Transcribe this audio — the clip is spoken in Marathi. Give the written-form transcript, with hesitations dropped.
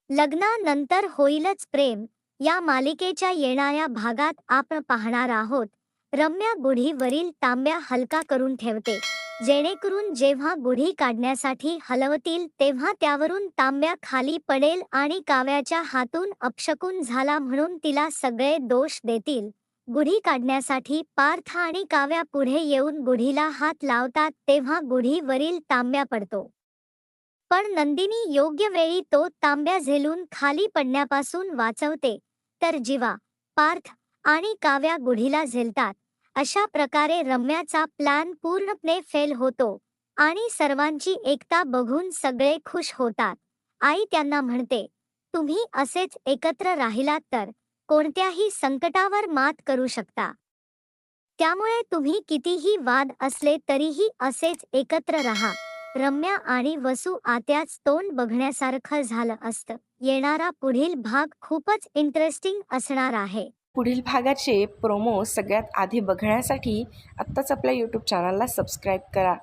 लग्नानंतर होईलच प्रेम या मालिकेच्या येणाऱ्या भागात आपण पाहणार आहोत. रम्या गुढीवरील तांब्या हलका करून ठेवते, जेणेकरून जेव्हा गुढी काढण्यासाठी हलवतील तेव्हा त्यावरून तांब्या खाली पडेल आणि काव्याच्या हातून अपशकुन झाला म्हणून तिला सगळे दोष देतील. गुढी काढण्यासाठी पार्थ आणि काव्या पुढे येऊन गुढीला हात लावतात तेव्हा गुढीवरील तांब्या पडतो. पण नंदिनी योग्य वेळी तो तांब्या झेलून खाली पडण्यापासून वाचवते, तर जीवा, पार्थ आणि काव्या गुढीला झेलतात. अशा प्रकारे रम्याचा प्लॅन पूर्णपणे फेल होतो आणि सर्वांची एकता बघून सगळे खुश होतात. आई त्यांना म्हणते, तुम्ही असेच एकत्र राहिलात तर कोणत्याही संकटावर मात करू शकता. त्यामुळे तुम्ही कितीही वाद असले तरीही असेच एकत्र राहा. रम्या आणि वसू आत्याच तोंड बघण्यासारखं झालं असतं. येणारा पुढील भाग खूपच इंटरेस्टिंग असणार आहे. पुढील भागाचे प्रोमो सगळ्यात आधी बघण्यासाठी आत्ताच आपल्या यूट्यूब चॅनलला सबस्क्राईब करा.